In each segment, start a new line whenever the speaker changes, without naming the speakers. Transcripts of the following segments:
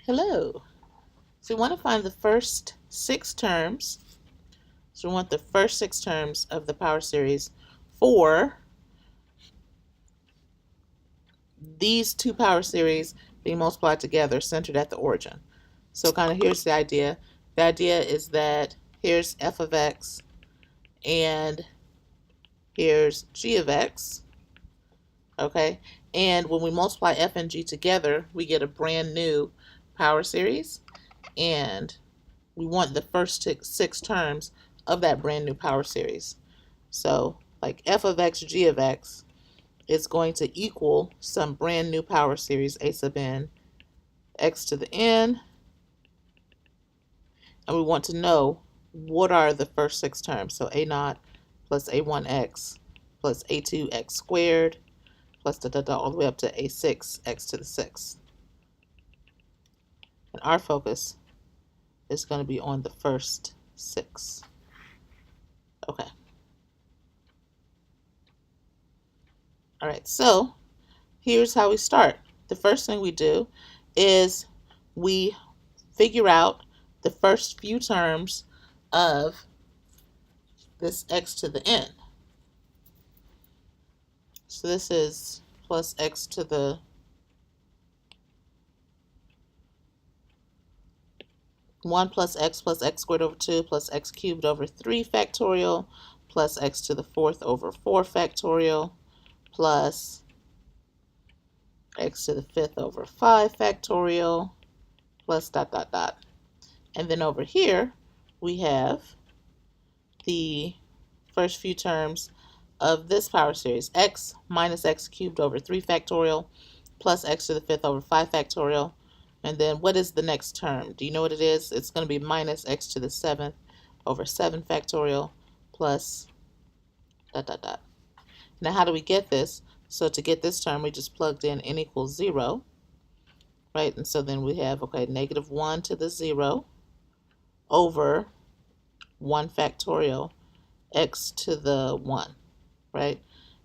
Hello. So we want to find the first six terms. So we want the first six terms of the power series for these two power series being multiplied together centered at the origin. So kind of here's the idea. The idea is that here's f of x and here's g of x. Okay, and when we multiply f and g together, we get a brand new power series, and we want the first six terms of that brand new power series. So like f of x, g of x is going to equal some brand new power series, a sub n, x to the n, and we want to know what are the first six terms. So a naught plus a1x plus a2x squared plus da da da all the way up to a6 x to the sixth. And our focus is going to be on the first six. Okay. All right, so here's how we start. The first thing we do is we figure out the first few terms of this x to the n. So this is plus x to the 1 plus x squared over 2 plus x cubed over 3 factorial plus x to the 4th over 4 factorial plus x to the 5th over 5 factorial plus dot dot dot. And then over here we have the first few terms of this power series, x minus x cubed over 3 factorial plus x to the 5th over 5 factorial. And then what is the next term? Do you know what it is? It's going to be minus x to the 7th over 7 factorial plus dot dot dot. Now how do we get this? So to get this term, we just plugged in n equals 0, right? And so then we have, okay, negative 1 to the 0 over 1 factorial x to the 1, right?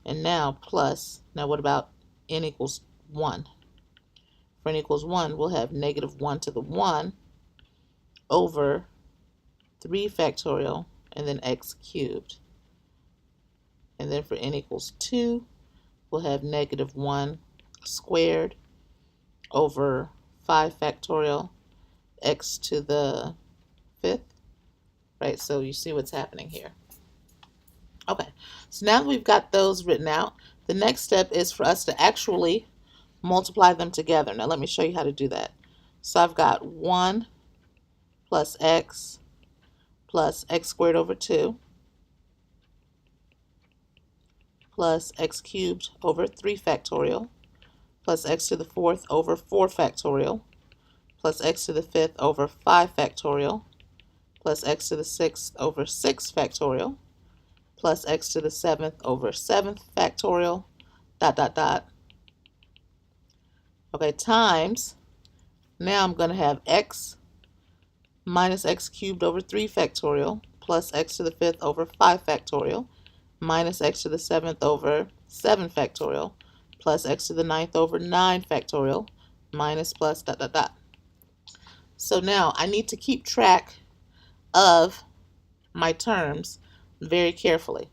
And now plus, now what about n equals 1? For n equals 1, we'll have negative 1 to the 1 over 3 factorial and then x cubed. And then for n equals 2, we'll have negative 1 squared over 5 factorial x to the 5th, right? So you see what's happening here. Okay, so now that we've got those written out, the next step is for us to actually multiply them together. Now let me show you how to do that. So I've got 1 plus x squared over 2 plus x cubed over 3 factorial plus x to the 4th over 4 factorial plus x to the 5th over 5 factorial plus x to the 6th over 6 factorial plus x to the 7th over 7th factorial dot dot dot. Okay, times, now I'm going to have x minus x cubed over 3 factorial plus x to the 5th over 5 factorial minus x to the 7th over 7 factorial plus x to the 9th over 9 factorial minus plus dot dot dot. So now I need to keep track of my terms very carefully.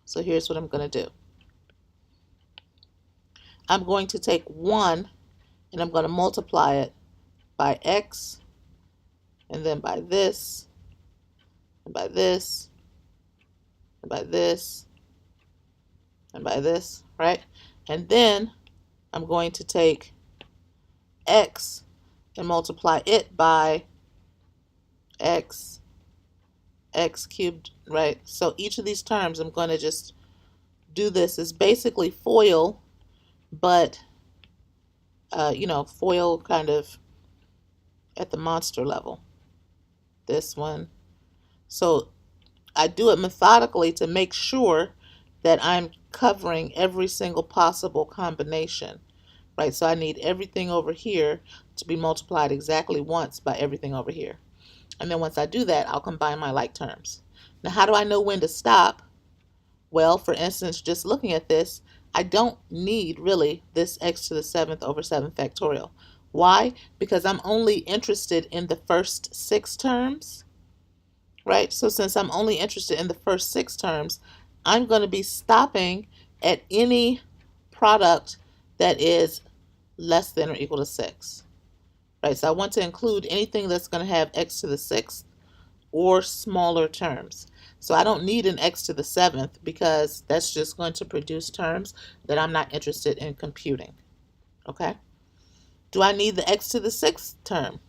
So here's what I'm going to do. I'm going to take 1 and I'm going to multiply it by x and then by this and by this and by this and by this, right? And then I'm going to take x and multiply it by x cubed, right? So each of these terms I'm going to just do this. Is basically FOIL, but FOIL kind of at the monster level. This one. So I do it methodically to make sure that I'm covering every single possible combination, right? So I need everything over here to be multiplied exactly once by everything over here. And then once I do that, I'll combine my like terms. Now, how do I know when to stop? Well, for instance, just looking at this, I don't need really this x to the 7th over 7 factorial. Why? Because I'm only interested in the first 6 terms, right? So since I'm only interested in the first 6 terms, I'm going to be stopping at any product that is less than or equal to 6, right? So I want to include anything that's going to have x to the 6th or smaller terms. So I don't need an x to the 7th because that's just going to produce terms that I'm not interested in computing, okay? Do I need the x to the 6th term?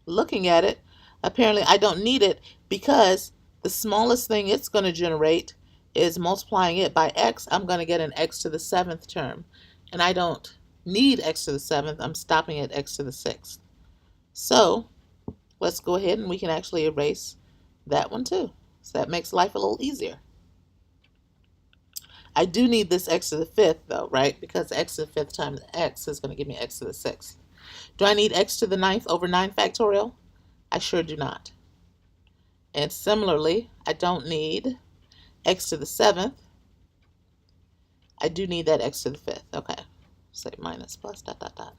Looking at it, apparently I don't need it because the smallest thing it's going to generate is multiplying it by x. I'm going to get an x to the 7th term. And I don't need x to the 7th. I'm stopping at x to the 6th. So let's go ahead and we can actually erase that one too. So that makes life a little easier. I do need this x to the 5th though, right? Because x to the 5th times x is going to give me x to the 6th. Do I need x to the 9th over 9 factorial? I sure do not. And similarly, I don't need x to the 7th. I do need that x to the 5th. Okay, say minus plus dot dot dot.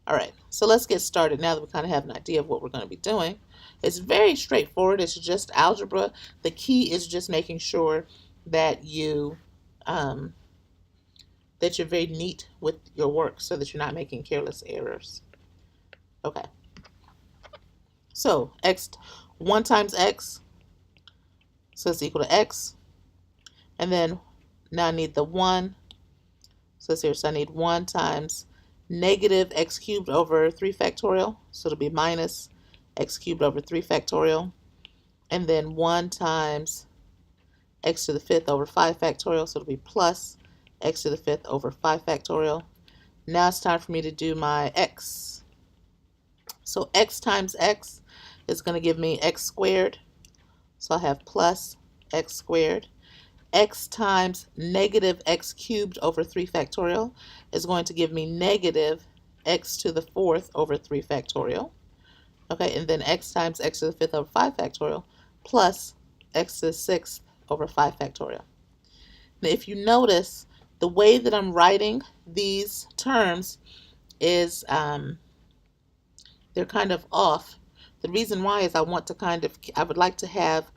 All right, so let's get started now that we kind of have an idea of what we're going to be doing. It's very straightforward. It's just algebra. The key is just making sure that you're very neat with your work so that you're not making careless errors. Okay. So 1 times x, so it's equal to x. And then now I need the 1. So I need 1 times negative x cubed over 3 factorial. So it'll be minus x cubed over 3 factorial. And then 1 times x to the 5th over 5 factorial. So it'll be plus x to the 5th over 5 factorial. Now it's time for me to do my x. So x times x is going to give me x squared. So I have plus x squared. X times negative x cubed over 3 factorial is going to give me negative x to the 4th over 3 factorial. Okay, and then x times x to the 5th over 5 factorial plus x to the 6th over 5 factorial. Now, if you notice, the way that I'm writing these terms is they're kind of off. The reason why is I would like to have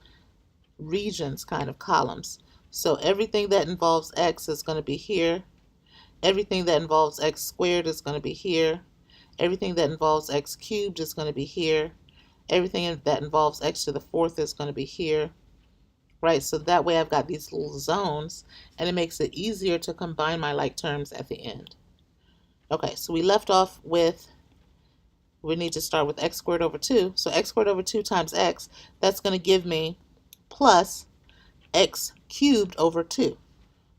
regions, kind of columns. So everything that involves x is going to be here. Everything that involves x squared is going to be here. Everything that involves x cubed is going to be here. Everything that involves x to the 4th is going to be here. Right, so that way I've got these little zones, and it makes it easier to combine my like terms at the end. Okay, so we left off with, we need to start with x squared over 2. So x squared over 2 times x, that's going to give me plus x cubed over 2.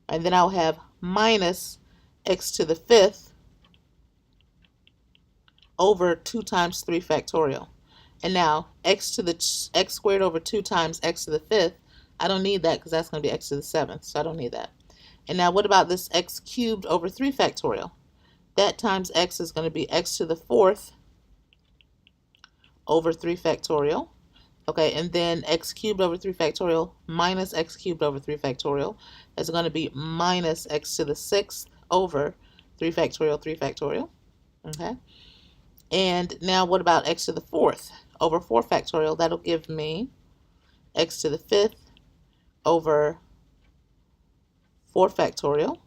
And then I'll have minus x to the 5th over 2 times 3 factorial. And now x squared over 2 times x to the 5th, I don't need that because that's going to be x to the 7th, so I don't need that. And now what about this x cubed over 3 factorial? That times x is going to be x to the 4th over 3 factorial. Okay, and then x cubed over 3 factorial minus x cubed over 3 factorial is going to be minus x to the 6th over 3 factorial, 3 factorial. Okay, and now what about x to the 4th over 4 factorial? That'll give me x to the 5th over 4 factorial.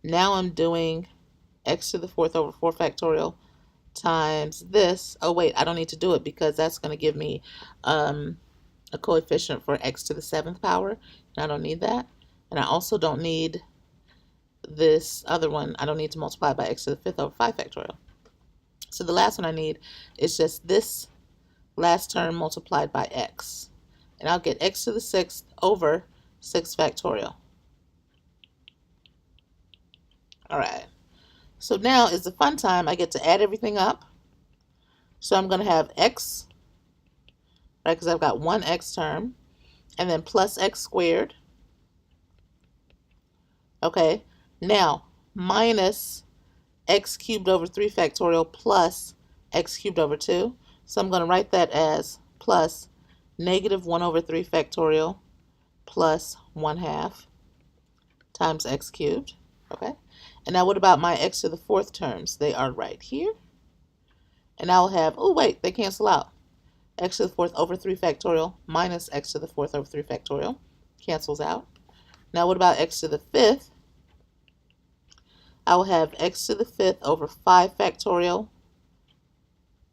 Now I'm doing x to the 4th over 4 factorial times this. Oh wait, I don't need to do it because that's going to give me a coefficient for x to the 7th power, and I don't need that. And I also don't need this other one. I don't need to multiply by x to the 5th over 5 factorial. So the last one I need is just this last term multiplied by x. And I'll get x to the 6th over 6 factorial. All right. So now is the fun time. I get to add everything up. So I'm going to have x, right, because I've got one x term, and then plus x squared. Okay, now minus x cubed over 3 factorial plus x cubed over 2. So I'm going to write that as plus negative 1 over 3 factorial plus 1/2 times x cubed. Okay, and now what about my x to the 4th terms? They are right here. And I'll have, oh wait, they cancel out. X to the fourth over 3 factorial minus x to the fourth over 3 factorial cancels out. Now what about x to the fifth? I will have x to the fifth over 5 factorial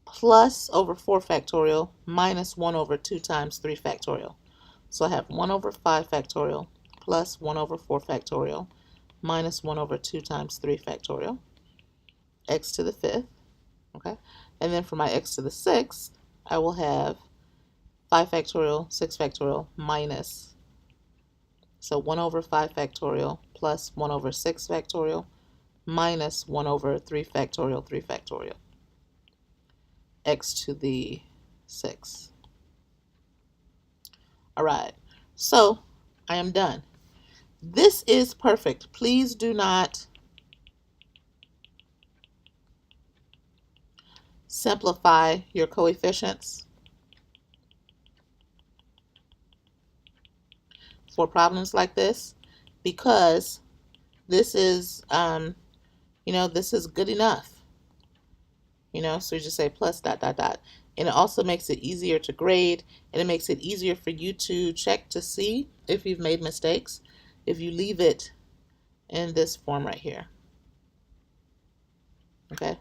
plus over 4 factorial minus 1 over 2 times 3 factorial. So I have 1 over 5 factorial plus 1 over 4 factorial minus 1 over 2 times 3 factorial, x to the fifth, okay? And then for my x to the sixth, I will have 5 factorial, 6 factorial minus, so 1 over 5 factorial plus 1 over 6 factorial minus 1 over 3 factorial, 3 factorial, x to the sixth. All right, so I am done. This is perfect. Please do not simplify your coefficients for problems like this, because this is, this is good enough. So you just say plus dot dot dot. And it also makes it easier to grade, and it makes it easier for you to check to see if you've made mistakes if you leave it in this form right here. Okay?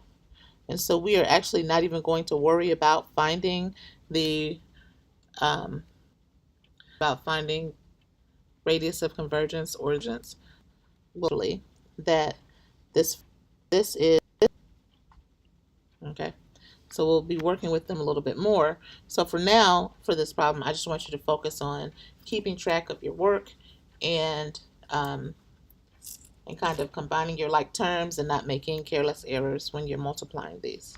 And so we are actually not even going to worry about finding the radius of convergence, origins. Literally, that this is, okay? So we'll be working with them a little bit more. So for now, for this problem, I just want you to focus on keeping track of your work and kind of combining your like terms and not making careless errors when you're multiplying these.